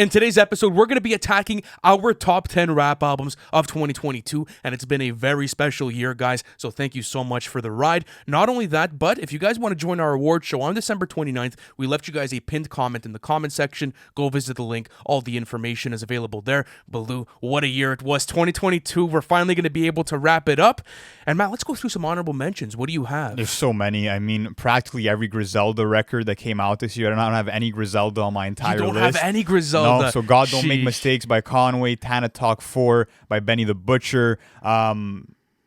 In today's episode, we're going to be attacking our top 10 rap albums of 2022, and it's been a very special year, guys, so thank you so much for the ride. Not only that, but if you guys want to join our award show on December 29th, we left you guys a pinned comment in the comment section. Go visit the link. All the information is available there. Baloo, what a year it was. 2022, we're finally going to be able to wrap it up. And Matt, let's go through some honorable mentions. What do you have? There's so many. I mean, practically every Griselda record that came out this year. I don't have any Griselda on my entire list. You don't have any Griselda? No, so God Don't Make Mistakes by Conway, Tana Talk 4 by Benny the Butcher.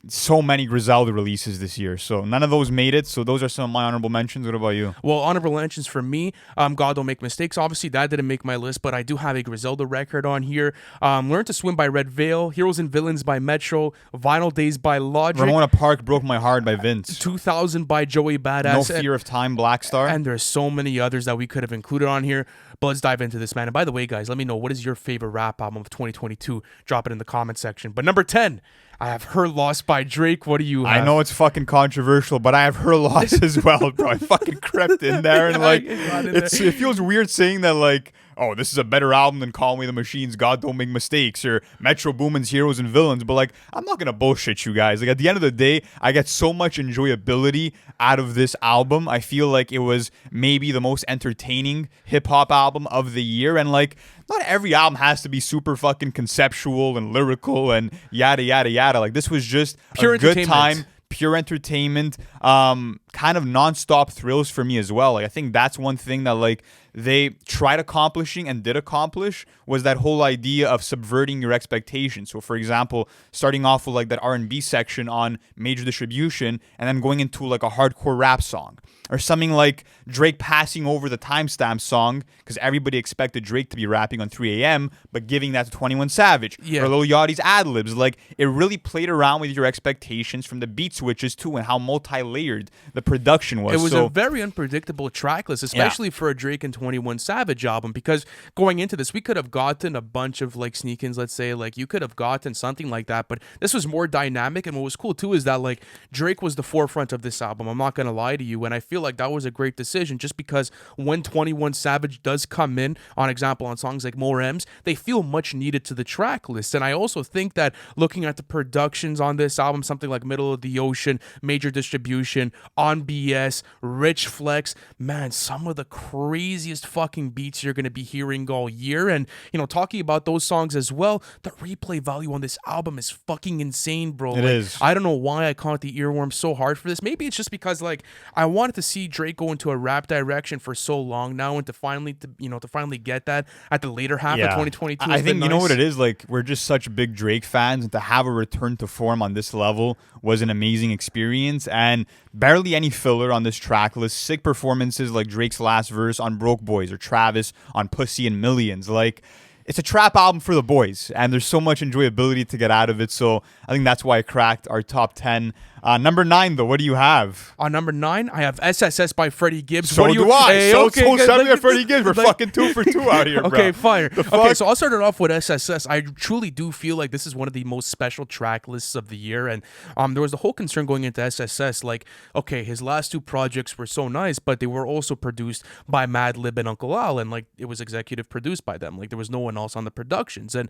So many Griselda releases this year. So none of those made it. So those are some of my honorable mentions. What about you? Well, honorable mentions for me, God Don't Make Mistakes. Obviously, that didn't make my list, but I do have a Griselda record on here. Learn to Swim by Red Veil, Heroes and Villains by Metro, Vinyl Days by Logic. Ramona Park Broke My Heart by Vince. 2000 by Joey Badass. No Fear of Time, Black Star. And there's so many others that we could have included on here. But let's dive into this, man. And by the way, guys, let me know, what is your favorite rap album of 2022? Drop it in the comment section. But number 10, I have Her Loss by Drake. What do you have? I know it's fucking controversial, but I have Her Loss as well, bro. I fucking crept in there, and like, it feels weird saying that, like, oh, this is a better album than Call Me the Machine's God Don't Make Mistakes or Metro Boomin's Heroes and Villains. But, like, I'm not going to bullshit you guys. Like, at the end of the day, I get so much enjoyability out of this album. I feel like it was maybe the most entertaining hip-hop album of the year. And, like, not every album has to be super fucking conceptual and lyrical and yada, yada, yada. Like, this was just pure a good time. Pure entertainment, kind of non-stop thrills for me as well. Like, I think that's one thing that, like, they tried accomplishing and did accomplish was that whole idea of subverting your expectations. So, for example, starting off with like that R&B section on Major Distribution and then going into like a hardcore rap song. Or something like Drake passing over the timestamp song because everybody expected Drake to be rapping on 3 a.m. but giving that to 21 Savage. Yeah. Or Lil Yachty's ad-libs. Like, it really played around with your expectations from the beat switches too and how multi-layered the production was. It was a very unpredictable track list, especially for a Drake and 21 Savage album, because going into this, we could have gotten a bunch of like sneak-ins, let's say, like you could have gotten something like that, but this was more dynamic. And what was cool too is that like Drake was the forefront of this album. I'm not going to lie to you. And I feel like that was a great decision just because when 21 Savage does come in, on example, on songs like More M's, they feel much needed to the track list. And I also think that looking at the productions on this album, something like Middle of the Ocean, Major Distribution, On BS, Rich Flex, man, some of the craziest fucking beats you're going to be hearing all year. And, you know, talking about those songs as well, the replay value on this album is fucking insane, bro. It is. I don't know why I caught the earworm so hard for this. Maybe it's just because, like, I wanted to see Drake go into a rap direction for so long now, and to finally get that at the later half of 2022. I think, you know what it is? Like, we're just such big Drake fans, and to have a return to form on this level was an amazing experience. And barely any filler on this track list. Sick performances like Drake's last verse on Broke Boys or Travis on Pussy and Millions. Like, it's a trap album for the boys, and there's so much enjoyability to get out of it. So I think that's why it cracked our top 10. Number 9, though, what do you have? On number 9, I have SSS by Freddie Gibbs. So what do I. Hey, so okay, send me a Freddie Gibbs. We're fucking 2 for 2 out here, bro. Okay, fire. Okay, so I'll start it off with SSS. I truly do feel like this is one of the most special track lists of the year. And there was the whole concern going into SSS. Like, okay, his last 2 projects were so nice, but they were also produced by Madlib and Uncle Al. And, like, it was executive produced by them. Like, there was no one else on the productions. And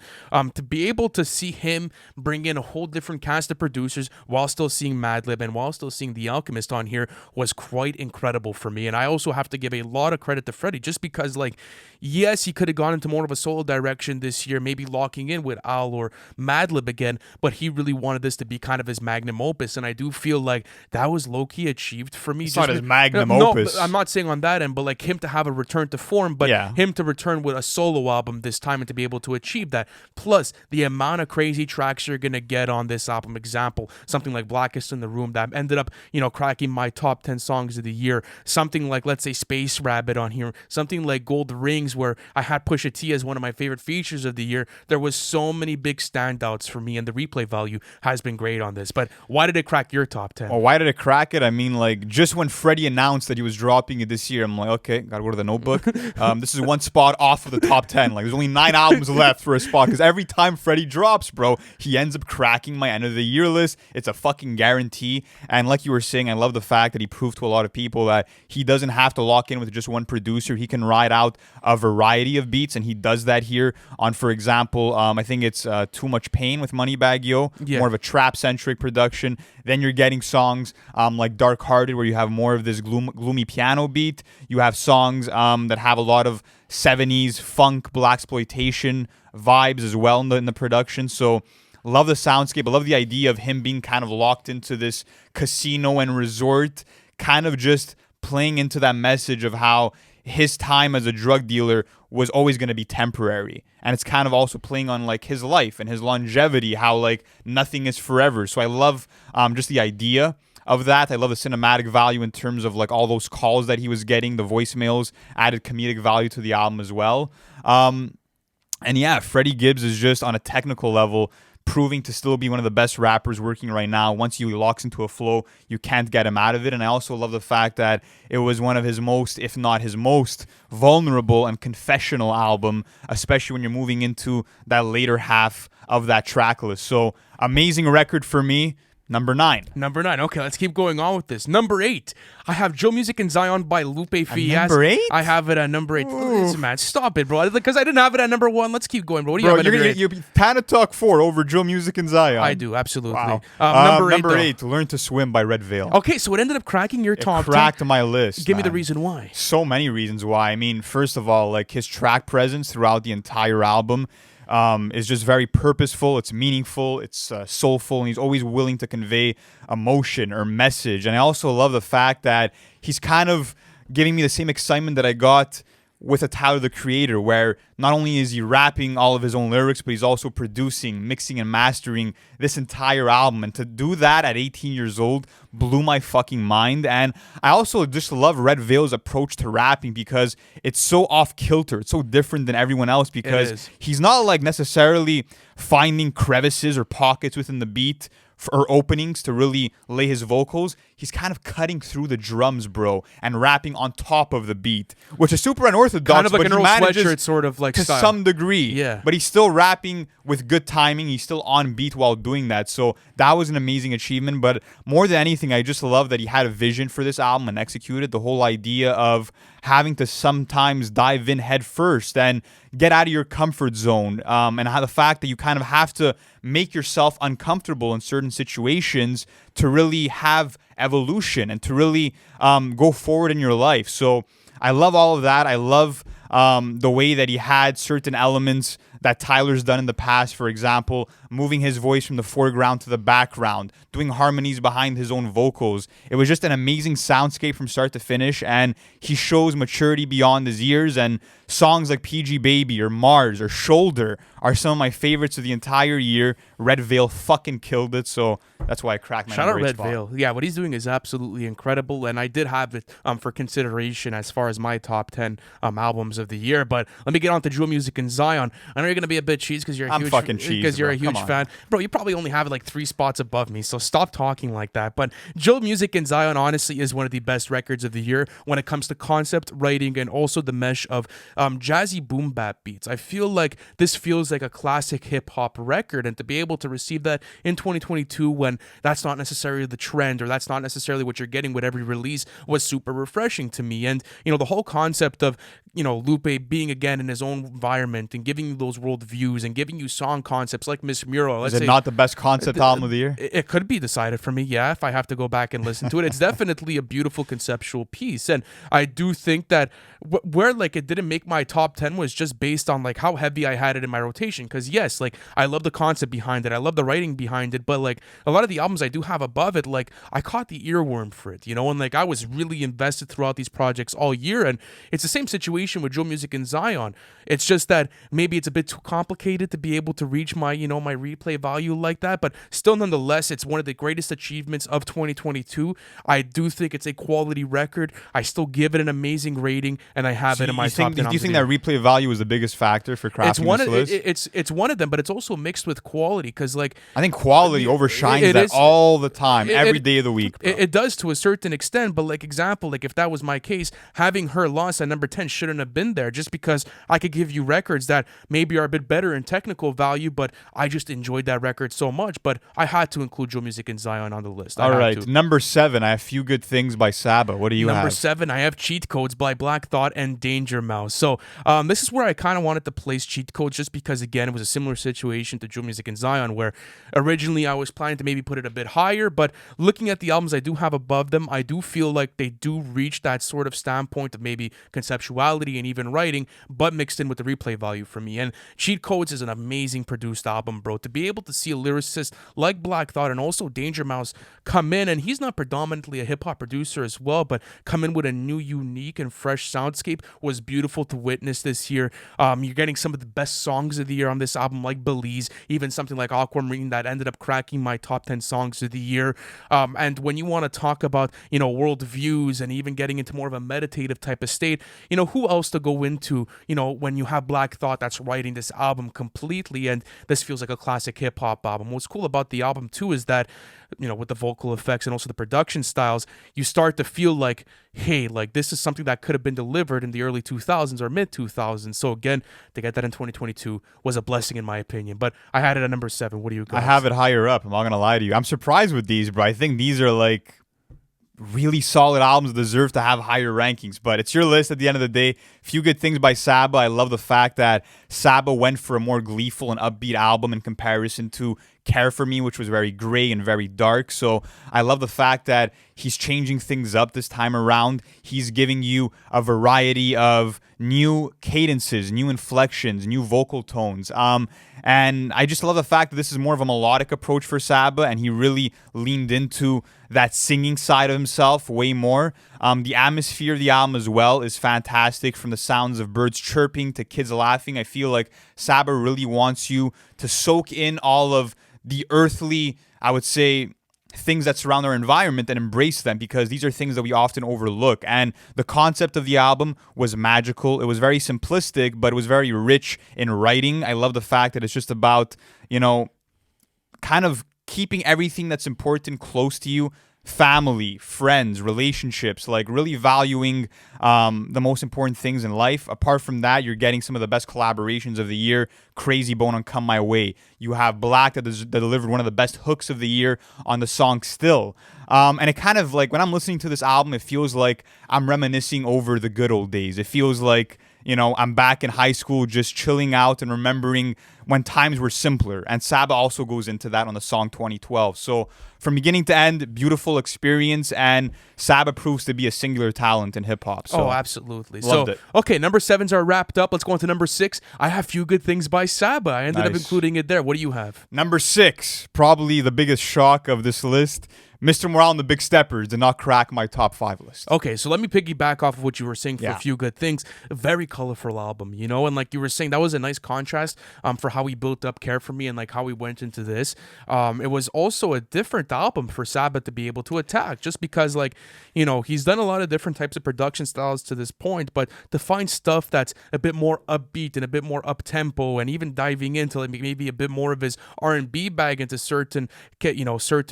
to be able to see him bring in a whole different cast of producers while still seeing Madlib and while still seeing The Alchemist on here was quite incredible for me. And I also have to give a lot of credit to Freddie just because, like, yes, he could have gone into more of a solo direction this year, maybe locking in with Al or Madlib again, but he really wanted this to be kind of his magnum opus. And I do feel like that was low-key achieved for me. It's not his magnum opus. No, I'm not saying on that end, but like him to have a return to form, but him to return with a solo album this time and to be able to achieve that. Plus, the amount of crazy tracks you're going to get on this album. Example, something like Blackest in the Room that ended up, you know, cracking my top 10 songs of the year. Something like, let's say, Space Rabbit on here. Something like Gold Rings, where I had Pusha T as one of my favorite features of the year. There was so many big standouts for me, and the replay value has been great on this. But why did it crack your top 10? Well, why did it crack it? I mean, like, just when Freddie announced that he was dropping it this year, I'm like, okay, gotta go to the notebook. This is one spot off of the top 10. Like, there's only 9 albums left for a spot, because every time Freddie drops, bro, he ends up cracking my end of the year list. It's a fucking guarantee. guarantee. And like you were saying, I love the fact that he proved to a lot of people that he doesn't have to lock in with just one producer. He can ride out a variety of beats, and he does that here on, for example, I think it's Too Much Pain with Moneybagg Yo, more of a trap-centric production. Then you're getting songs like Dark Hearted, where you have more of this gloomy piano beat. You have songs that have a lot of 70s funk, blaxploitation vibes as well in the production. So love the soundscape. I love the idea of him being kind of locked into this casino and resort, kind of just playing into that message of how his time as a drug dealer was always going to be temporary. And it's kind of also playing on like his life and his longevity, how like nothing is forever. So I love just the idea of that. I love the cinematic value in terms of like all those calls that he was getting. The voicemails added comedic value to the album as well. And yeah, Freddie Gibbs is just on a technical level proving to still be one of the best rappers working right now. Once he locks into a flow, you can't get him out of it. And I also love the fact that it was one of his most, if not his most, vulnerable and confessional album, especially when you're moving into that later half of that track list. So amazing record for me. Number 9. Okay, let's keep going on with this. Number 8. I have Joe Music and Zion by Lupe Fiasco. Number 8? I have it at number 8. Listen, man, stop it, bro. Because I didn't have it at number 1. Let's keep going, bro. What do you have at number 8? You Panda Talk 4 over Joe Music and Zion. I do, absolutely. Wow. Number 8, Learn to Swim by Red Veil. Okay, so it ended up cracking your top 10. It cracked my list. Give me the reason why. So many reasons why. I mean, first of all, like his track presence throughout the entire album is just very purposeful. It's meaningful. It's soulful, and he's always willing to convey emotion or message. And I also love the fact that he's kind of giving me the same excitement that I got with a Tyler the Creator, where not only is he rapping all of his own lyrics, but he's also producing, mixing, and mastering this entire album. And to do that at 18 years old blew my fucking mind. And I also just love Red Veil's approach to rapping because it's so off-kilter. It's so different than everyone else because he's not like necessarily finding crevices or pockets within the beat or openings to really lay his vocals. He's kind of cutting through the drums, bro, and rapping on top of the beat, which is super unorthodox. Kind of like but an Earl Sweatshirt sort of like to style. some degree. Yeah. But he's still rapping with good timing. He's still on beat while doing that. So that was an amazing achievement. But more than anything, I just love that he had a vision for this album and executed the whole idea of having to sometimes dive in head first and get out of your comfort zone, and how the fact that you kind of have to make yourself uncomfortable in certain situations to really have evolution and to really go forward in your life. So I love all of that. I love the way that he had certain elements that Tyler's done in the past. For example, moving his voice from the foreground to the background, doing harmonies behind his own vocals. It was just an amazing soundscape from start to finish, and he shows maturity beyond his years. And songs like PG Baby or Mars or Shoulder are some of my favorites of the entire year. Red Veil fucking killed it, so that's why I cracked my number 8 spot. Shout out Red Veil. Yeah, what he's doing is absolutely incredible, and I did have it for consideration as far as my top 10 albums of the year. But let me get on to Joe Music and Zion. I know you're gonna be a bit cheese because you're a huge fan, bro. You probably only have it like 3 spots above me, so stop talking like that. But Joe Music and Zion honestly is one of the best records of the year when it comes to concept, writing, and also the mesh of jazzy boom bap beats. I feel like this feels like a classic hip hop record, and to be able to receive that in 2022 when that's not necessarily the trend or that's not necessarily what you're getting with every release was super refreshing to me. And the whole concept of Lupe being again in his own environment and giving you those world views and giving you song concepts like Miss Mural. Is it not the best concept album of the year? It could be decided for me, yeah, if I have to go back and listen to it. It's definitely a beautiful conceptual piece, and I do think that where like it didn't make my top 10 was just based on like how heavy I had it in my rotation. Because yes, like I love the concept behind it, I love the writing behind it, but like a lot of the albums I do have above it, like I caught the earworm for it, and like I was really invested throughout these projects all year. And it's the same situation with Joe Music and Zion. It's just that maybe it's a bit too complicated to be able to reach my my replay value like that, but still nonetheless it's one of the greatest achievements of 2022. I do think it's a quality record. I still give it an amazing rating, and I have it in my top 10. Do you think that replay value is the biggest factor for crafting this list? It's one of them, but it's also mixed with quality, because like I think quality overshines that all the time, every day of the week. It does to a certain extent, but like example, like if that was my case, having her lost at number 10 shouldn't have been there, just because I could give you records that maybe maybe are a bit better in technical value, but I just enjoyed that record so much. But I had to include Joe Music and Zion on the list. All right, number 7, I have Few Good Things by Saba. What do you have? Number 7, I have Cheat Codes by Black Thought and Danger Mouse. So this is where I kind of wanted to place Cheat Codes, just because, again, it was a similar situation to Joe Music and Zion, where originally I was planning to maybe put it a bit higher, but looking at the albums I do have above them, I do feel like they do reach that sort of standpoint of maybe conceptuality and even writing, but mixed in with the replay value for me. And Cheat Codes is an amazing produced album, bro. To be able to see a lyricist like Black Thought and also Danger Mouse come in, and he's not predominantly a hip-hop producer as well, but come in with a new, unique, and fresh soundscape was beautiful to witness this year. You're getting some of the best songs of the year on this album, like Belize, even something like Aquamarine that ended up cracking my top 10 songs of the year. And when you want to talk about, world views and even getting into more of a meditative type of state, who else to go into, when you have Black Thought that's writing this album completely, and this feels like a classic hip-hop album. What's cool about the album, too, is that, with the vocal effects and also the production styles, you start to feel like, hey, like this is something that could have been delivered in the early 2000s or mid 2000s. So again, to get that in 2022 was a blessing in my opinion. But I had it at number 7. What do you got? I have it higher up. I'm not gonna lie to you. I'm surprised with these, but I think these are like really solid albums, deserve to have higher rankings. But it's your list at the end of the day. Few Good Things by Saba. I love the fact that Saba went for a more gleeful and upbeat album in comparison to Care For Me, which was very gray and very dark. So I love the fact that he's changing things up this time around. He's giving you a variety of new cadences, new inflections, new vocal tones. And I just love the fact that this is more of a melodic approach for Saba, and he really leaned into that singing side of himself way more. The atmosphere of the album as well is fantastic, from the sounds of birds chirping to kids laughing. I feel like Saba really wants you to soak in all of the earthly, I would say, things that surround our environment and embrace them, because these are things that we often overlook. And the concept of the album was magical. It was very simplistic, but it was very rich in writing. I love the fact that it's just about, kind of keeping everything that's important close to you. Family, friends, relationships, like really valuing the most important things in life. Apart from that, you're getting some of the best collaborations of the year. Crazy Bone on Come My Way. You have Black that delivered one of the best hooks of the year on the song Still. And it kind of like, when I'm listening to this album, it feels like I'm reminiscing over the good old days. It feels like, I'm back in high school just chilling out and remembering when times were simpler. And Saba also goes into that on the song 2012. So from beginning to end, beautiful experience, and Saba proves to be a singular talent in hip-hop. So absolutely. Loved it. Okay, number 7s are wrapped up. Let's go on to number 6. I have Few Good Things by Saba. I ended up including it there. What do you have? Number 6, probably the biggest shock of this list. Mr. Morale and the Big Steppers did not crack my top 5 list. Okay, so let me piggyback off of what you were saying for A Few Good Things. A very colorful album, and like you were saying, that was a nice contrast for how we built up Care For Me and like how we went into this. It was also a different album for Saba to be able to attack, just because like, he's done a lot of different types of production styles to this point, but to find stuff that's a bit more upbeat and a bit more up-tempo, and even diving into like maybe a bit more of his R&B bag into certain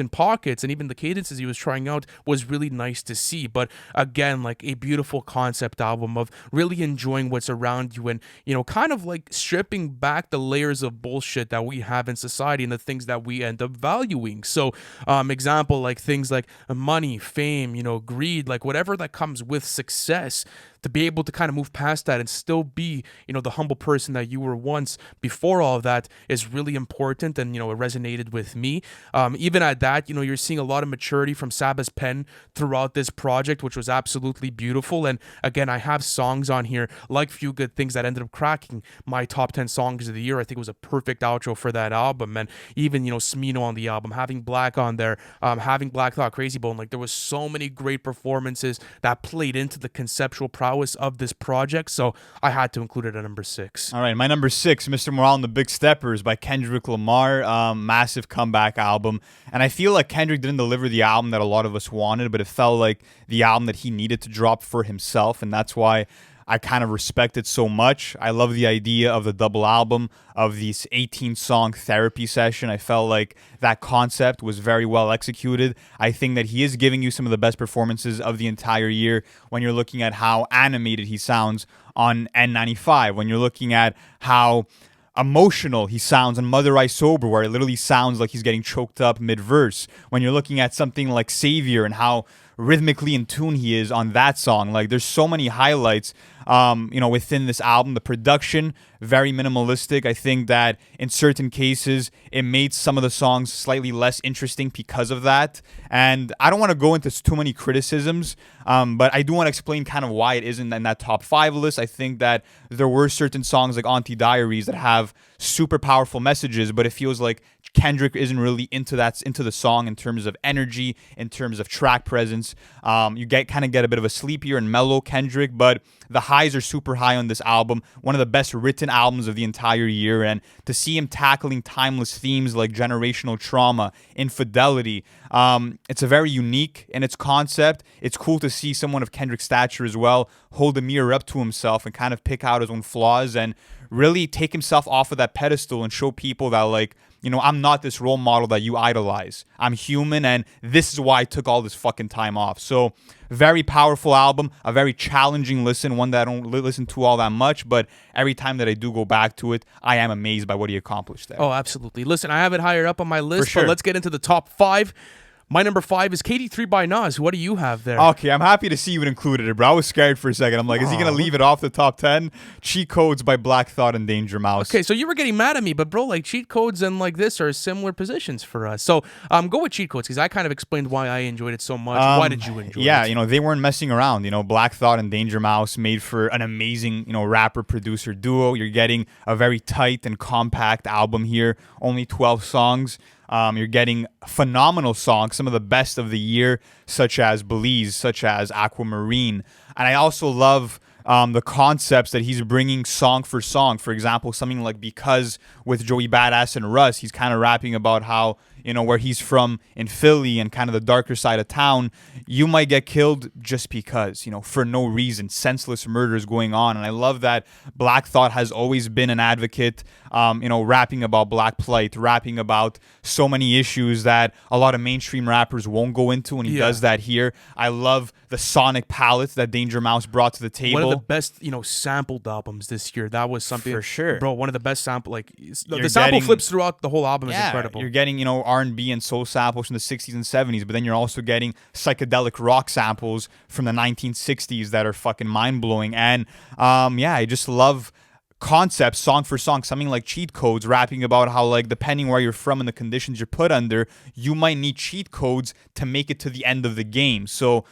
pockets, and even the cadences he was trying out was really nice to see. But again, like a beautiful concept album of really enjoying what's around you, and kind of like stripping back the layers of bullshit that we have in society and the things that we end up valuing. So example, like things like money, fame, greed, like whatever that comes with success, to be able to kind of move past that and still be, the humble person that you were once before all of that is really important. And, it resonated with me. Even at that, you're seeing a lot of maturity from Saba's pen throughout this project, which was absolutely beautiful. And again, I have songs on here like Few Good Things that ended up cracking my top 10 songs of the year. I think it was a perfect outro for that album. And even, Smino on the album, having Black on there, having Black Thought, Crazy Bone, like there was so many great performances that played into the conceptual prowess of this project. So I had to include it at number 6. All right, my number 6, Mr. Morale and the Big Steppers by Kendrick Lamar. Massive comeback album. And I feel like Kendrick didn't deliver the album that a lot of us wanted, but it felt like the album that he needed to drop for himself. And that's why I kind of respect it so much. I love the idea of the double album, of this 18-song therapy session. I felt like that concept was very well executed. I think that he is giving you some of the best performances of the entire year when you're looking at how animated he sounds on N95, when you're looking at how emotional he sounds on Mother I Sober, where it literally sounds like he's getting choked up mid-verse. When you're looking at something like Savior and how rhythmically in tune he is on that song, like there's so many highlights within this album. The production, very minimalistic. I think that in certain cases it made some of the songs slightly less interesting because of that. And I don't want to go into too many criticisms, but I do want to explain kind of why it isn't in that top 5 list. I think that there were certain songs like Auntie Diaries that have super powerful messages, but it feels like Kendrick isn't really into the song in terms of energy, in terms of track presence. You get a bit of a sleepier and mellow Kendrick, but the highs are super high on this album. One of the best written albums of the entire year, and to see him tackling timeless themes like generational trauma, infidelity, it's a very unique in its concept. It's cool to see someone of Kendrick's stature as well hold a mirror up to himself and kind of pick out his own flaws and really take himself off of that pedestal and show people that, like, I'm not this role model that you idolize. I'm human, and this is why I took all this fucking time off. So, very powerful album, a very challenging listen, one that I don't listen to all that much, but every time that I do go back to it, I am amazed by what he accomplished there. Oh, absolutely. Listen, I have it higher up on my list, For sure. But let's get into the top 5. My number 5 is KD3 by Nas. What do you have there? Okay, I'm happy to see you included it, bro. I was scared for a second. I'm like, is he going to leave it off the top 10? Cheat Codes by Black Thought and Danger Mouse. Okay, so you were getting mad at me, but bro, like Cheat Codes and like this are similar positions for us. So go with Cheat Codes because I kind of explained why I enjoyed it so much. Why did you enjoy it? Yeah, they weren't messing around. Black Thought and Danger Mouse made for an amazing, rapper-producer duo. You're getting a very tight and compact album here. Only 12 songs. You're getting phenomenal songs, some of the best of the year, such as Belize, such as Aquamarine. And I also love the concepts that he's bringing song for song. For example, something like Because with Joey Badass and Russ, he's kind of rapping about how, where he's from in Philly and kind of the darker side of town, you might get killed just because, for no reason, senseless murders going on. And I love that Black Thought has always been an advocate, rapping about black plight, rapping about so many issues that a lot of mainstream rappers won't go into, and he does that here. I love the sonic palette that Danger Mouse brought to the table. One of the best, sampled albums this year. That was something for sure, bro. One of the best sample, the sample flips throughout the whole album is incredible. You're getting, R&B and soul samples from the 60s and 70s, but then you're also getting psychedelic rock samples from the 1960s that are fucking mind-blowing. And I just love concepts song for song. Something like Cheat Codes, rapping about how, like, depending where you're from and the conditions you're put under, you might need cheat codes to make it to the end of the game. So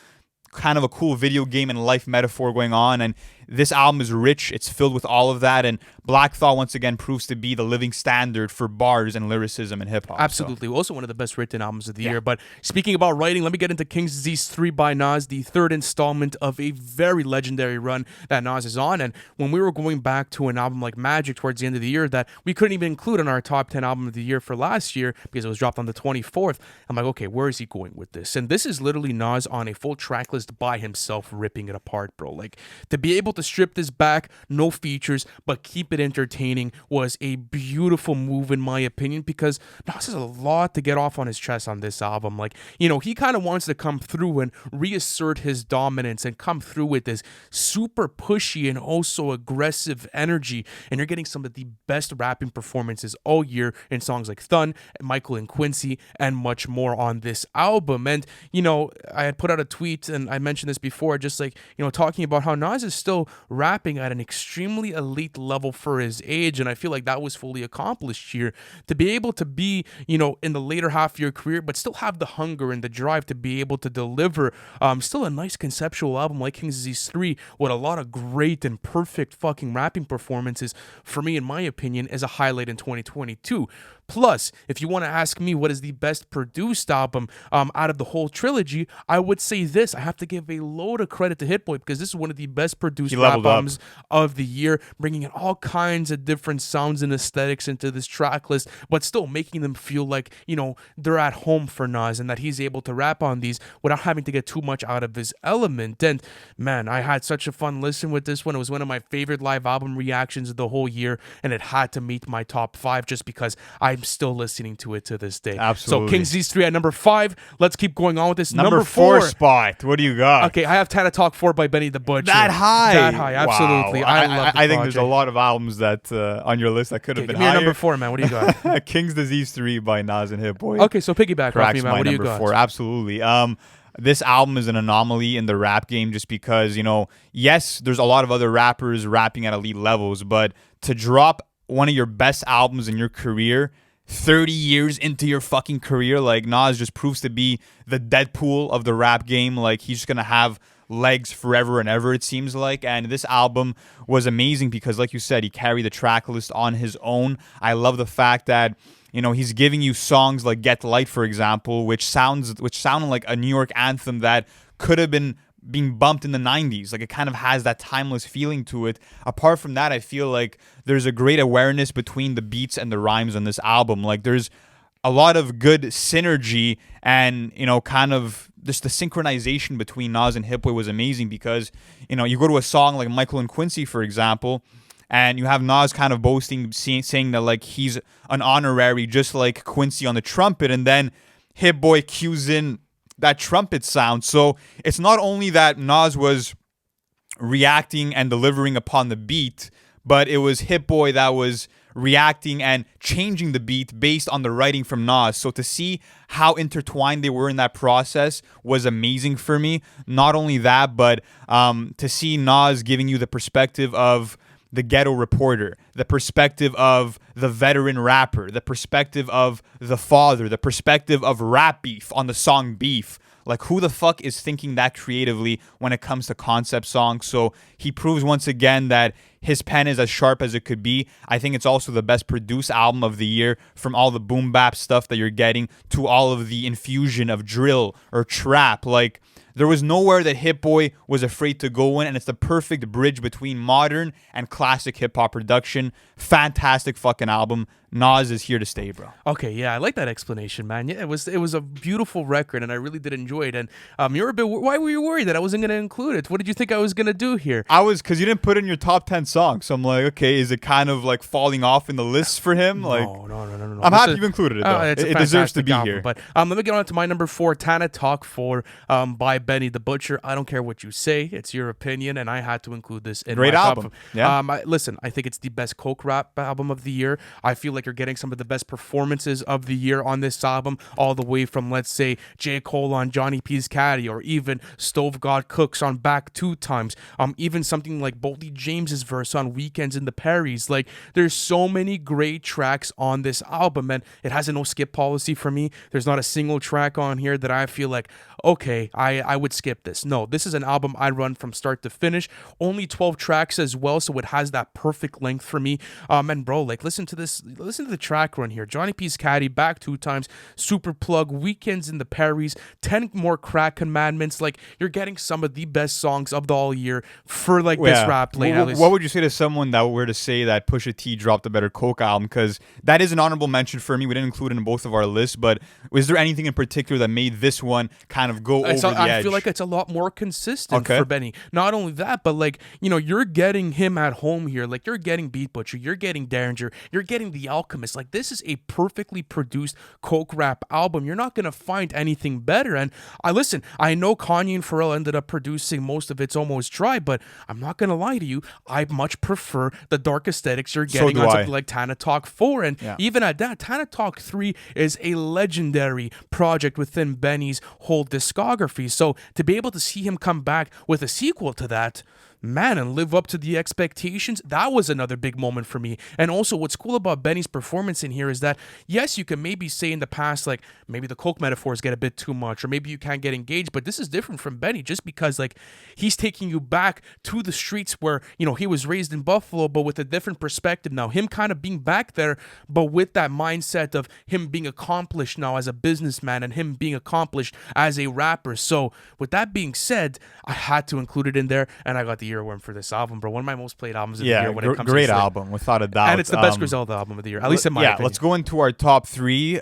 kind of a cool video game and life metaphor going on. And this album is rich. It's filled with all of that. And Black Thought, once again, proves to be the living standard for bars and lyricism and hip-hop. Absolutely. So. Also one of the best written albums of the year. But speaking about writing, let me get into King's Disease 3 by Nas, the third installment of a very legendary run that Nas is on. And when we were going back to an album like Magic towards the end of the year that we couldn't even include in our top 10 album of the year for last year because it was dropped on the 24th, I'm like, okay, where is he going with this? And this is literally Nas on a full track list by himself, ripping it apart, bro. Like, to be able to strip this back, no features, but keep it entertaining was a beautiful move in my opinion, because Nas has a lot to get off on his chest on this album. Like, he kind of wants to come through and reassert his dominance and come through with this super pushy and also aggressive energy, and you're getting some of the best rapping performances all year in songs like Thun, Michael and Quincy, and much more on this album. And I had put out a tweet and I mentioned this before, just like, talking about how Nas is still rapping at an extremely elite level for his age, and I feel like that was fully accomplished here. To be able to be, in the later half of your career, but still have the hunger and the drive to be able to deliver still a nice conceptual album like King's Disease 3 with a lot of great and perfect fucking rapping performances, for me, in my opinion, is a highlight in 2022. Plus, if you want to ask me what is the best produced album out of the whole trilogy, I would say this. I have to give a load of credit to Hit Boy, because this is one of the best produced rap albums of the year, bringing in all kinds of different sounds and aesthetics into this track list, but still making them feel like, they're at home for Nas, and that he's able to rap on these without having to get too much out of his element. And man, I had such a fun listen with this one. It was one of my favorite live album reactions of the whole year, and it had to meet my top 5 just because I'm still listening to it to this day. Absolutely. So King's Disease 3 at number 5. Let's keep going on with this. Number 4 spot. What do you got? Okay, I have Tana Talk 4 by Benny the Butcher. That high. that high. Absolutely. Wow. I love the I think there's a project. lot of albums that on your list that could have Okay, been give me your higher. number 4, man. What do you got? King's Disease 3 by Nas and Hit Boy. Okay, so piggyback off me, Cracks man. my What do you number got? 4. Absolutely. This album is an anomaly in the rap game just because, yes, there's a lot of other rappers rapping at elite levels, but to drop one of your best albums in your career 30 years into your fucking career, like Nas just proves to be the Deadpool of the rap game. Like he's just going to have legs forever and ever, it seems like. And this album was amazing because, like you said, he carried the track list on his own. I love the fact that he's giving you songs like Get Light, for example, which sounded like a New York anthem that could have been being bumped in the 90s. Like it kind of has that timeless feeling to it. Apart from that, I feel like there's a great awareness between the beats and the rhymes on this album. Like there's a lot of good synergy and, kind of just the synchronization between Nas and Hit Boy was amazing because, you go to a song like Michael and Quincy, for example, and you have Nas kind of boasting, saying that like he's an honorary, just like Quincy on the trumpet, and then Hit Boy cues in that trumpet sound. So it's not only that Nas was reacting and delivering upon the beat, but it was Hit Boy that was reacting and changing the beat based on the writing from Nas. So to see how intertwined they were in that process was amazing for me. Not only that, but to see Nas giving you the perspective of the ghetto reporter, the perspective of the veteran rapper, the perspective of the father, the perspective of rap beef on the song Beef. Like, who the fuck is thinking that creatively when it comes to concept songs? So he proves once again that his pen is as sharp as it could be. I think it's also the best produced album of the year, from all the boom bap stuff that you're getting to all of the infusion of drill or trap. Like, there was nowhere that Hit Boy was afraid to go in, and it's the perfect bridge between modern and classic hip-hop production. Fantastic fucking album. Nas is here to stay, bro. Okay, yeah, I like that explanation, man. Yeah, it was a beautiful record, and I really did enjoy it. And you're a bit. Why were you worried that I wasn't going to include it? What did you think I was going to do here? Because you didn't put it in your top 10 songs. So I'm like, okay, is it kind of like falling off in the list for him? Like, No. I'm happy you included it, though. It deserves to be album, here. But let me get on to my number 4, Tana Talk 4 by Benny the Butcher. I don't care what you say. It's your opinion, and I had to include this in Great my album. top. Yeah. Listen, I think it's the best coke rap album of the year. I feel like you're getting some of the best performances of the year on this album, all the way from, let's say, J. Cole on Johnny P's Caddy, or even Stove God Cooks on Back 2 Times, even something like Boldy James's verse on Weekends in the Perrys. Like, there's so many great tracks on this album, and it has a no skip policy for me. There's not a single track on here that I feel like, okay, I would skip this. No, this is an album I run from start to finish. Only 12 tracks as well, so it has that perfect length for me. And bro, like, listen to the track run here. Johnny P's Caddy, Back 2 Times, Super Plug, Weekends in the Perrys, 10 More Crack Commandments. Like, you're getting some of the best songs of the all year for like this rap lane. What would you say to someone that were to say that Pusha T dropped a better coke album? Because that is an honorable mention for me. We didn't include it in both of our lists, but was there anything in particular that made this one kind of go over the edge? I feel like it's a lot more consistent for Benny. Not only that, but like, you're getting him at home here. Like, you're getting Beat Butcher, you're getting Derringer, you're getting The Alchemist. Like, this is a perfectly produced coke rap album. You're not gonna find anything better. And I know Kanye and Pharrell ended up producing most of It's Almost Dry, but I'm not gonna lie to you, I much prefer the dark aesthetics you're getting on something like Tana Talk 4. And even at that, Tana Talk 3 is a legendary project within Benny's whole discography. So to be able to see him come back with a sequel to that, man, and live up to the expectations, that was another big moment for me. And also, what's cool about Benny's performance in here is that, yes, you can maybe say in the past, like, maybe the coke metaphors get a bit too much, or maybe you can't get engaged, but this is different from Benny just because, like, he's taking you back to the streets where, he was raised in Buffalo, but with a different perspective now. Him kind of being back there, but with that mindset of him being accomplished now as a businessman and him being accomplished as a rapper. So, with that being said, I had to include it in there, and I got the earworm for this album, bro. One of my most played albums of the year when it comes to great album, without a doubt. And it's the best Griselda album of the year, at least in my opinion. Let's go into our top 3.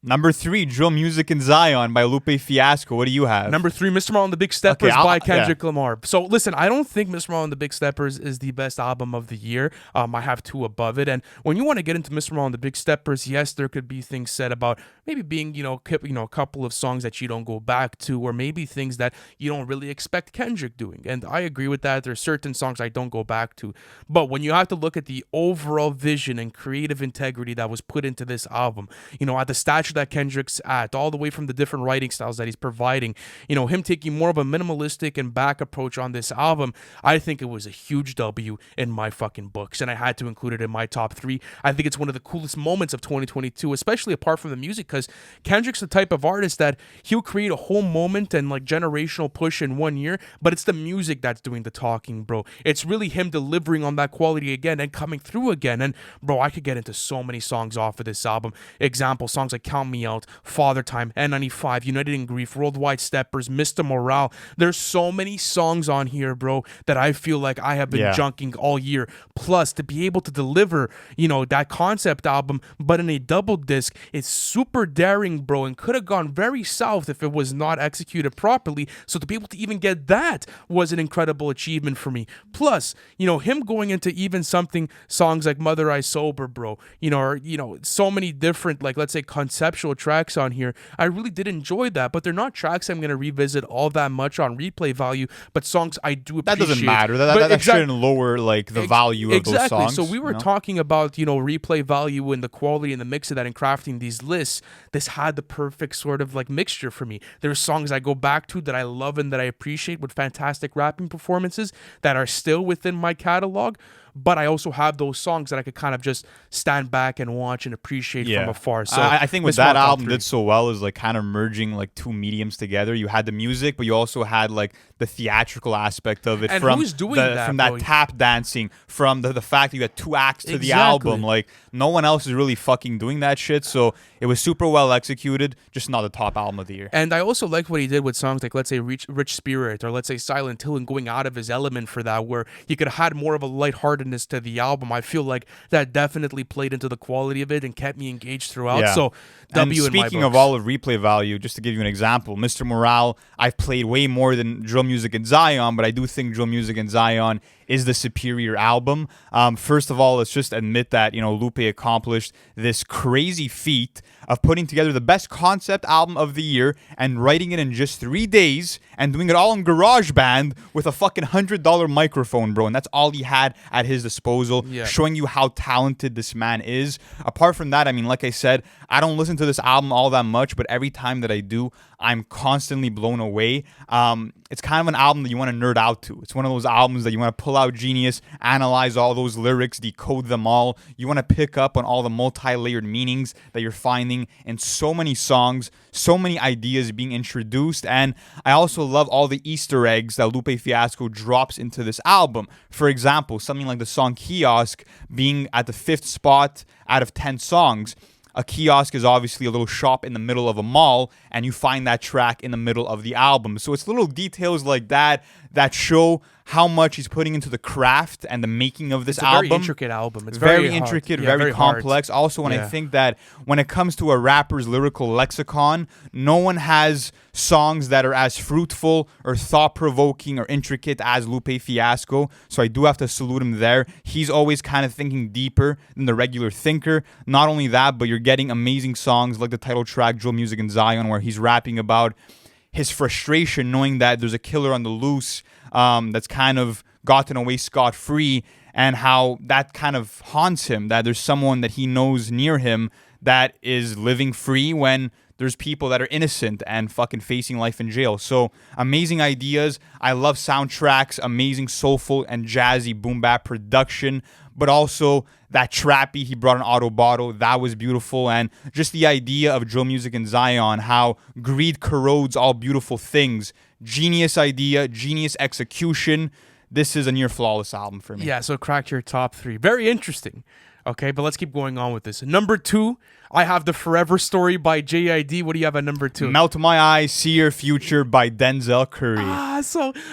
Number 3, Drill Music in Zion by Lupe Fiasco. What do you have? Number 3, Mr. Morale and the Big Steppers Okay, by Kendrick Lamar. So listen, I don't think Mr. Morale and the Big Steppers is the best album of the year. I have 2 above it. And when you want to get into Mr. Morale and the Big Steppers, yes, there could be things said about maybe being, a couple of songs that you don't go back to, or maybe things that you don't really expect Kendrick doing. And I agree with that. There's certain songs I don't go back to. But when you have to look at the overall vision and creative integrity that was put into this album, at the stature that Kendrick's at, all the way from the different writing styles that he's providing, him taking more of a minimalistic and back approach on this album, I think it was a huge W in my fucking books, and I had to include it in my top 3. I think it's one of the coolest moments of 2022, especially apart from the music, because Kendrick's the type of artist that he'll create a whole moment and like generational push in 1 year, but it's the music that's doing the talking, bro. It's really him delivering on that quality again and coming through again. And bro, I could get into so many songs off of this album. Example, songs like Count Me Out, Father Time, N95, United in Grief, Worldwide Steppers, Mr. Morale. There's so many songs on here, bro, that I feel like I have been junking all year. Plus, to be able to deliver, that concept album, but in a double disc, it's super daring, bro, and could have gone very south if it was not executed properly. So to be able to even get that was an incredible achievement for me. Plus, him going into even songs like Mother I Sober, bro, or so many different, like, let's say, conceptual tracks on here. I really did enjoy that, but they're not tracks I'm going to revisit all that much on replay value, but songs I do appreciate. That doesn't matter. That shouldn't lower like the value of those songs. So we were talking about, replay value and the quality and the mix of that in crafting these lists. This had the perfect sort of like mixture for me. There's songs I go back to that I love and that I appreciate with fantastic rapping performances that are still within my catalog. But I also have those songs that I could kind of just stand back and watch and appreciate from afar. So I think what that album did so well is like kind of merging like 2 mediums together. You had the music, but you also had like the theatrical aspect of it. And from who's doing from that tap dancing, from the fact that you had 2 acts to the album. Like no one else is really fucking doing that shit. So it was super well executed, just not the top album of the year. And I also liked what he did with songs like, let's say, Rich Spirit, or let's say Silent Hill, and going out of his element for that, where he could have had more of a lightheartedness to the album. I feel like that definitely played into the quality of it and kept me engaged throughout. So W in my books. Speaking of all of replay value, just to give you an example, Mr. Morale, I've played way more than Drill Music in Zion, but I do think Drill Music in Zion is the superior album. First of all, let's just admit that, Lupe accomplished this crazy feat of putting together the best concept album of the year and writing it in just 3 days and doing it all in GarageBand with a fucking $100 microphone, bro. And that's all he had at his disposal, showing you how talented this man is. Apart from that, I mean, like I said, I don't listen to this album all that much, but every time that I do, I'm constantly blown away. It's kind of an album that you want to nerd out to. It's one of those albums that you want to pull out Genius, analyze all those lyrics, decode them all. You want to pick up on all the multi-layered meanings that you're finding in so many songs, so many ideas being introduced. And I also love all the Easter eggs that Lupe Fiasco drops into this album. For example, something like the song Kiosk being at the 5th spot out of 10 songs. A kiosk is obviously a little shop in the middle of a mall, and you find that track in the middle of the album. So it's little details like that that show how much he's putting into the craft and the making of this album. It's a very intricate album. It's very intricate, very complex. Hard. Also, when I think that when it comes to a rapper's lyrical lexicon, no one has songs that are as fruitful or thought-provoking or intricate as Lupe Fiasco. So I do have to salute him there. He's always kind of thinking deeper than the regular thinker. Not only that, but you're getting amazing songs like the title track, Drill Music in Zion, where he's rapping about his frustration knowing that there's a killer on the loose that's kind of gotten away scot-free, and how that kind of haunts him, that there's someone that he knows near him that is living free when there's people that are innocent and fucking facing life in jail. So amazing ideas. I love soundtracks, amazing soulful and jazzy boom bap production, but also that trappy he brought an auto bottle, that was beautiful. And just the idea of Drill Music in Zion, how greed corrodes all beautiful things. Genius idea, genius execution. This is a near flawless album for me. Yeah, so cracked your top 3. Very interesting. Okay, but let's keep going on with this. Number 2, I have The Forever Story by J.I.D. What do you have at number 2? Melt My Eyes, See Your Future by Denzel Curry.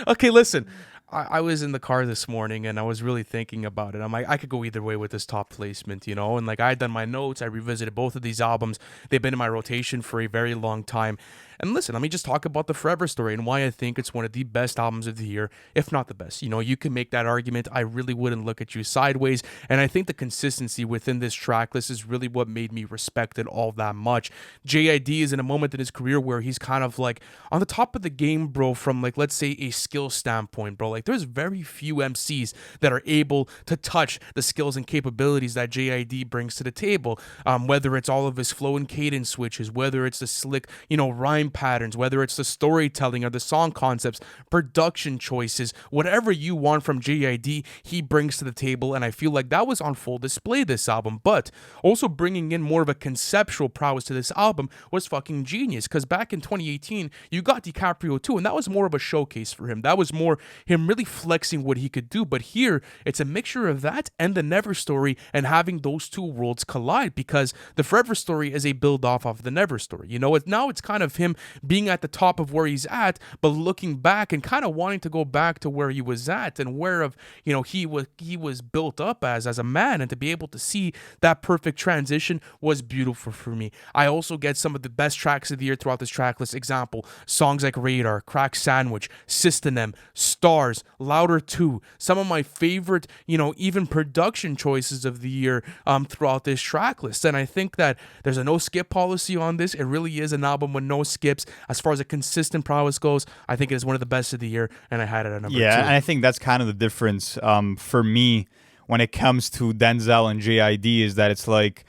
Okay, listen. I was in the car this morning and I was really thinking about it. I'm like, I could go either way with this top placement, you know? And like, I had done my notes, I revisited both of these albums. They've been in my rotation for a very long time. And listen, let me just talk about the Forever Story and why I think it's one of the best albums of the year, if not the best. You know, you can make that argument. I really wouldn't look at you sideways. And I think the consistency within this track list is really what made me respect it all that much. J.I.D is in a moment in his career where he's kind of like on the top of the game, bro, from like, let's say a skill standpoint, bro. Like there's very few MCs that are able to touch the skills and capabilities that J.I.D brings to the table. Whether it's all of his flow and cadence switches, whether it's the slick, you know, rhyme patterns, whether it's the storytelling or the song concepts, production choices, whatever you want from J.I.D, he brings to the table, and I feel like that was on full display this album. But also bringing in more of a conceptual prowess to this album was fucking genius, because back in 2018, you got DiCaprio too, and that was more of a showcase for him. That was more him really flexing what he could do. But here, it's a mixture of that and the Never Story, and having those two worlds collide, because the Forever Story is a build off of the Never Story. You know, now it's kind of him being at the top of where he's at, but looking back and kind of wanting to go back to where he was at and where of, you know, he was built up as a man, and to be able to see that perfect transition was beautiful for me. I also get some of the best tracks of the year throughout this track list. Example, songs like Radar, Crack Sandwich, System, Stars, Louder 2, some of my favorite, you know, even production choices of the year throughout this track list. And I think that there's a no skip policy on this. It really is an album with no skips. As far as a consistent prowess goes, I think it is one of the best of the year, and I had it at number 2. Yeah, and I think that's kind of the difference for me when it comes to Denzel and J.I.D is that it's like,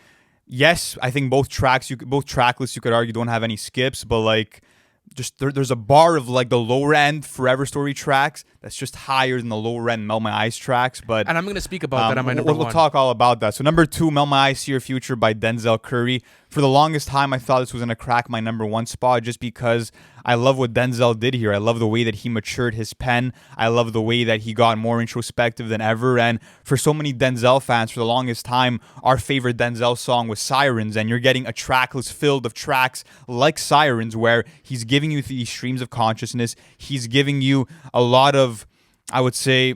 yes, I think both track lists you could argue don't have any skips, but like just there's a bar of like the lower end Forever Story tracks that's just higher than the lower end Melt My Eyes tracks. But and I'm going to speak about that on my number 1. We'll talk all about that. So number 2, Melt My Eyes, See Your Future by Denzel Curry. For the longest time, I thought this was going to crack my number 1 spot just because I love what Denzel did here. I love the way that he matured his pen. I love the way that he got more introspective than ever. And for so many Denzel fans, for the longest time, our favorite Denzel song was Sirens. And you're getting a track list filled of tracks like Sirens, where he's giving you these streams of consciousness. He's giving you a lot of, I would say,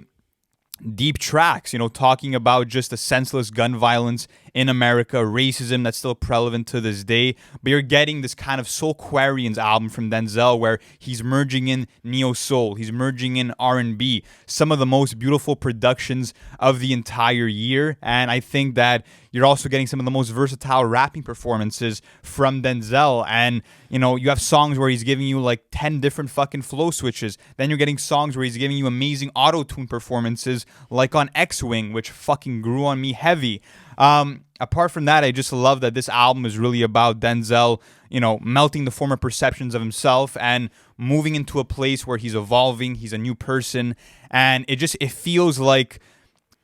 deep tracks, you know, talking about just the senseless gun violence in America, racism that's still prevalent to this day. But you're getting this kind of Soulquarians album from Denzel where he's merging in neo-soul, he's merging in R&B, some of the most beautiful productions of the entire year. And I think that you're also getting some of the most versatile rapping performances from Denzel. And, you know, you have songs where he's giving you like 10 different fucking flow switches. Then you're getting songs where he's giving you amazing auto-tune performances like on X-Wing, which fucking grew on me heavy. Apart from that, I just love that this album is really about Denzel, you know, melting the former perceptions of himself and moving into a place where he's evolving, he's a new person, and it feels like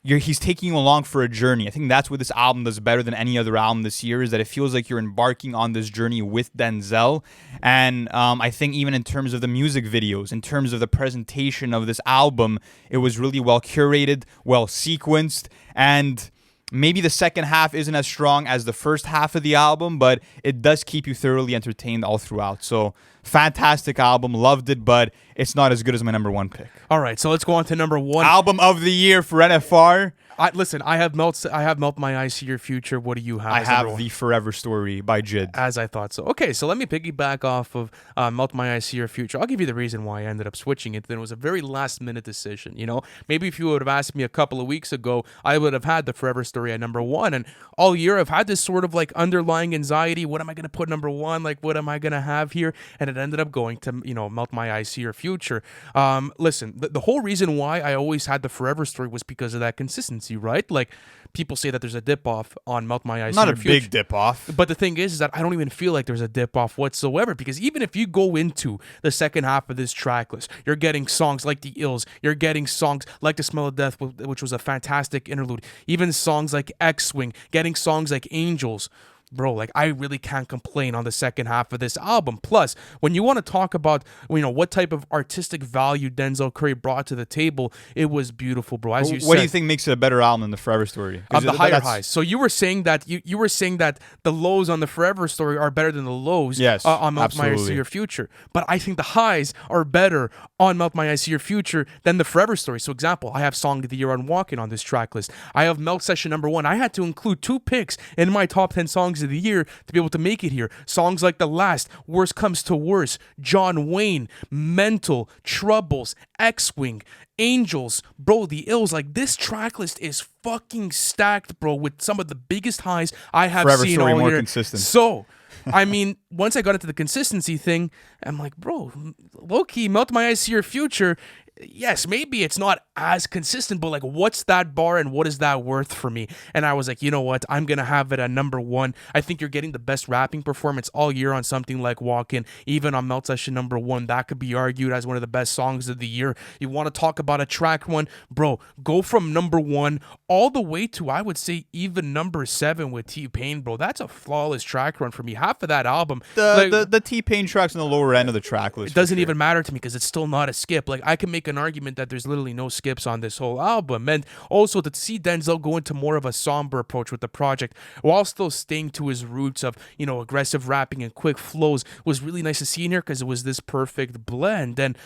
he's taking you along for a journey. I think that's what this album does better than any other album this year, is that it feels like you're embarking on this journey with Denzel. And I think even in terms of the music videos, in terms of the presentation of this album, it was really well curated, well sequenced, and maybe the second half isn't as strong as the first half of the album, but it does keep you thoroughly entertained all throughout. So, fantastic album, loved it, but it's not as good as my number 1 pick. All right, so let's go on to number 1. Album of the year for NFR. Listen, I have Melt My Eyes, See Your Future. What do you have? I have The Forever Story by J.I.D. As I thought so. Okay, so let me piggyback off of Melt My Eyes, See Your Future. I'll give you the reason why I ended up switching it. Then it was a very last minute decision. You know, maybe if you would have asked me a couple of weeks ago, I would have had The Forever Story at number 1. And all year I've had this sort of like underlying anxiety. What am I going to put number 1? Like, what am I going to have here? And it ended up going to, you know, Melt My Eyes, See Your Future. Listen, the whole reason why I always had The Forever Story was because of that consistency, right? Like, people say that there's a dip off on Melt My Eyes. Not a big dip off. But the thing is that I don't even feel like there's a dip off whatsoever, because even if you go into the second half of this track list, you're getting songs like The Ills, you're getting songs like The Smell of Death, which was a fantastic interlude, even songs like X-Wing, getting songs like Angels. bro, like I really can't complain on the second half of this album. Plus, when you want to talk about, what type of artistic value Denzel Curry brought to the table, it was beautiful, bro. As you said, What do you think makes it a better album than the Forever Story? the higher highs. So you were saying that you were saying that the lows on the Forever Story are better than the lows Yes, on Melt My Eyes See absolutely. Your Future. But I think the highs are better on Melt My Eyes See Your Future than the Forever Story. So example, I have Song of the Year on Walking on this track list. I have Melt Session #1. I had to include 2 picks in my top 10 songs of the year to be able to make it here. Songs like The Last, Worst Comes to Worst, John Wayne, Mental, Troubles, X-Wing, Angels, bro, The Ills. Like, this track list is fucking stacked, bro, with some of the biggest highs I have Forever seen Story all more year. consistent. So, I mean, once I got into the consistency thing, I'm like, bro, low-key, Melt My Eyes See Your Future. Yes, maybe it's not as consistent, but like, what's that bar and what is that worth for me? And I was like, you know what? I'm going to have it at #1. I think you're getting the best rapping performance all year on something like Walkin'. Even on Melt Session #1, that could be argued as one of the best songs of the year. You want to talk about a track one? Bro, go from #1 all the way to, I would say, even #7 with T-Pain, bro. That's a flawless track run for me. Half of that album. The T-Pain tracks on the lower end of the track list. It doesn't even matter to me because it's still not a skip. Like, I can make an argument that there's literally no skips on this whole album. And also to see Denzel go into more of a somber approach with the project while still staying to his roots of, aggressive rapping and quick flows was really nice to see in here because it was this perfect blend. And,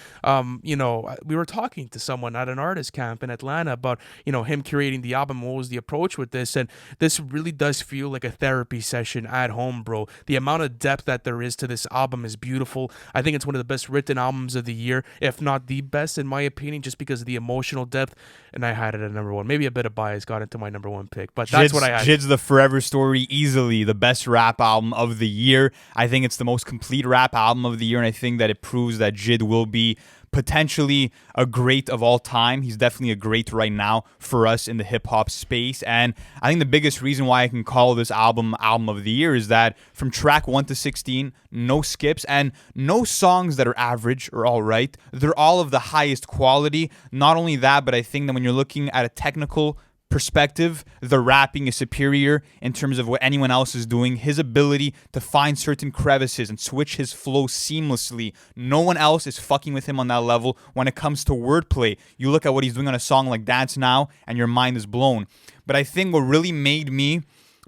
we were talking to someone at an artist camp in Atlanta about, him curating the album. What was the approach with this? And this really does feel like a therapy session at home, bro. The amount of depth that there is to this album is beautiful. I think it's one of the best written albums of the year, if not the best, in my opinion, just because of the emotional depth. And I had it at #1. Maybe a bit of bias got into my #1 pick, but that's what I had. JID's The Forever Story, easily the best rap album of the year. I think it's the most complete rap album of the year, and I think that it proves that JID will be potentially a great of all time. He's definitely a great right now for us in the hip-hop space. And I think the biggest reason why I can call this album of the year is that from track 1 to 16, no skips and no songs that are average or all right. They're all of the highest quality. Not only that, but I think that when you're looking at a technical perspective, the rapping is superior in terms of what anyone else is doing. His ability to find certain crevices and switch his flow seamlessly. No one else is fucking with him on that level when it comes to wordplay. You look at what he's doing on a song like Dance Now and your mind is blown. But I think what really made me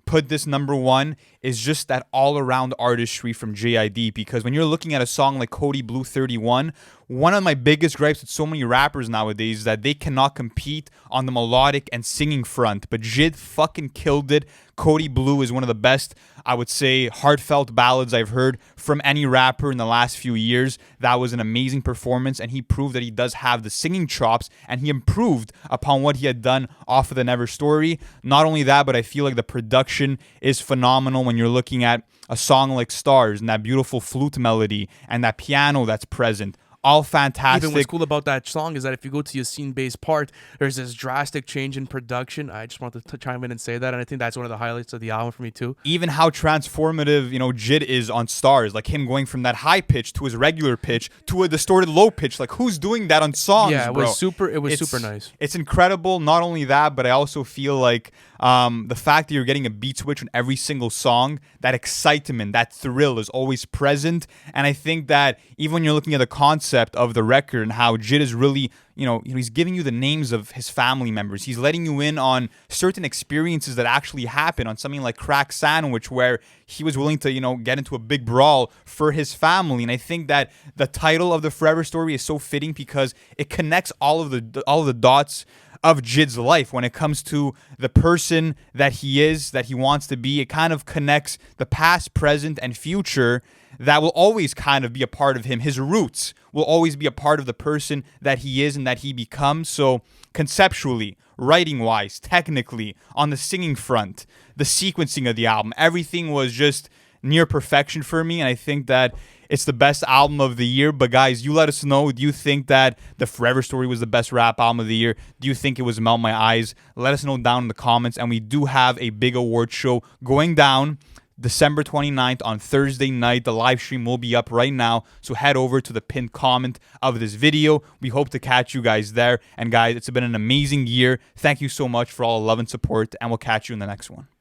put this #1 is just that all-around artistry from J.I.D. Because when you're looking at a song like Cody Blue 31, one of my biggest gripes with so many rappers nowadays is that they cannot compete on the melodic and singing front. But JID fucking killed it. Cody Blue is one of the best, I would say, heartfelt ballads I've heard from any rapper in the last few years. That was an amazing performance, and he proved that he does have the singing chops, and he improved upon what he had done off of the Never Story. Not only that, but I feel like the production is phenomenal when you're looking at a song like Stars and that beautiful flute melody and that piano that's present. All fantastic. Even what's cool about that song is that if you go to your scene-based part, there's this drastic change in production. I just wanted to chime in and say that, and I think that's one of the highlights of the album for me too. Even how transformative, JID is on Stars, like him going from that high pitch to his regular pitch to a distorted low pitch. Like, who's doing that on songs? Yeah, bro? It was super nice. It's incredible. Not only that, but I also feel like the fact that you're getting a beat switch on every single song, that excitement, that thrill is always present. And I think that even when you're looking at the concept of the record and how JID is really, he's giving you the names of his family members. He's letting you in on certain experiences that actually happen on something like Crack Sandwich, where he was willing to, get into a big brawl for his family. And I think that the title of the Forever Story is so fitting because it connects all of the dots of JID's life when it comes to the person that he is, that he wants to be. It kind of connects the past, present, and future that will always kind of be a part of him. His roots will always be a part of the person that he is and that he becomes. So conceptually, writing-wise, technically, on the singing front, the sequencing of the album, everything was just near perfection for me. And I think that it's the best album of the year. But guys, you let us know. Do you think that the Forever Story was the best rap album of the year? Do you think it was Melt My Eyes? Let us know down in the comments. And we do have a big award show going down December 29th on Thursday night. The live stream will be up right now. So head over to the pinned comment of this video. We hope to catch you guys there. And guys, it's been an amazing year. Thank you so much for all the love and support. And we'll catch you in the next one.